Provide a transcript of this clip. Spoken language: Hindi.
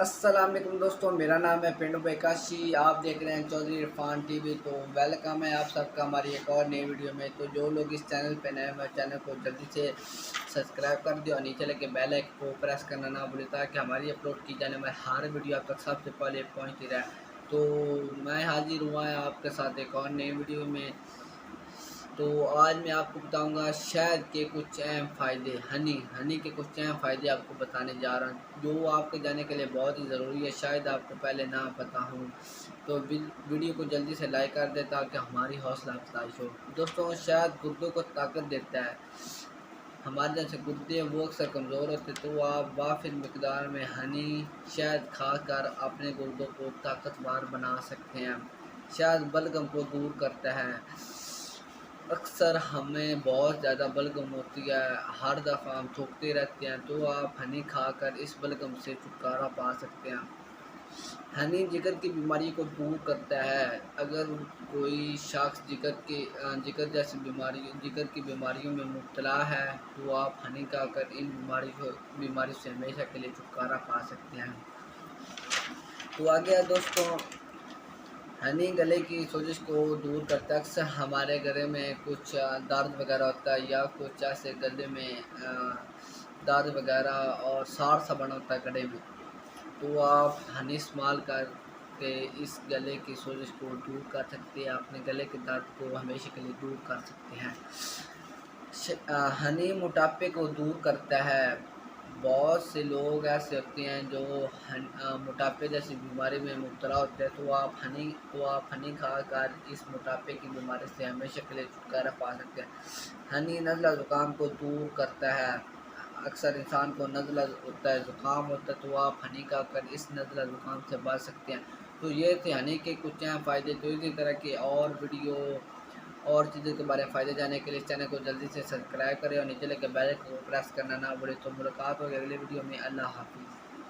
अस्सलाम वालेकुम दोस्तों, मेरा नाम है पिंडू बेकाशी। आप देख रहे हैं चौधरी इरफान टीवी। तो वेलकम है आप सबका हमारी एक और नई वीडियो में। तो जो लोग इस चैनल पे नए हैं चैनल को जल्दी से सब्सक्राइब कर दियो और नीचे लगे बेल आइकन को प्रेस करना ना भूलें ताकि हमारी अपलोड की जाने वाली हर वीडियो आप तक सबसे पहले पहुँचती रहे। तो मैं हाजिर हुआ है आपके साथ एक और नई वीडियो में। तो आज मैं आपको बताऊंगा शहद के कुछ अहम फ़ायदे। हनी के कुछ अहम फ़ायदे आपको बताने जा रहा हूँ जो आपके जाने के लिए बहुत ही ज़रूरी है, शायद आपको पहले ना पता हो। तो वीडियो को जल्दी से लाइक कर दे ताकि हमारी हौसला अफजाइश हो। दोस्तों, शहद गुर्दों को ताकत देता है। हमारे जैसे गुर्दे वो अक्सर कमज़ोर होते तो आप वाफिर मकदार में हनी शहद खाकर अपने गुर्दों को ताकतवर बना सकते हैं। शहद बलगम को दूर करता है। अक्सर हमें बहुत ज़्यादा बलगम होती है, हर दफ़ा हम थूकते रहते हैं, तो आप हनी खाकर इस बलगम से छुटकारा पा सकते हैं। हनी जिगर की बीमारी को दूर करता है। अगर कोई शख्स जिगर की बीमारियों में मुब्तला है तो आप हनी खाकर इन बीमारी से हमेशा के लिए छुटकारा पा सकते हैं। तो आगे है दोस्तों, हनी गले की सोजिश को दूर करता है। अक्सर हमारे गले में कुछ दर्द वगैरह होता है या कुछ ऐसे गले में दर्द वगैरह और साड़ सा बना होता है गले में, तो आप हनी इस्तेमाल करके इस गले की सोजिश को दूर कर सकते हैं, अपने गले के दर्द को हमेशा के लिए दूर कर सकते हैं। हनी मोटापे को दूर करता है। बहुत से लोग ऐसे होते हैं जो मोटापे जैसी बीमारी में मुब्तला होते हैं, तो आप हनी खाकर इस मोटापे की बीमारी से हमेशा के लिए छुटकारा पा सकते हैं। हनी नज़ला ज़ुकाम को दूर करता है। अक्सर इंसान को नज़ला होता है, ज़ुकाम होता है, तो आप हनी खाकर इस नज़ला ज़ुकाम से बच सकते हैं। तो ये थे हनी के कुछ अहम फ़ायदे। तो इसी तरह की और वीडियो और चीज़ों के बारे में फ़ायदे जानने के लिए इस चैनल को जल्दी से सब्सक्राइब करें और नीचे लगे बेल आइकन को प्रेस करना ना भूलें। तो मुलाकात होगी अगली वीडियो में। अल्लाह हाफ़िज़।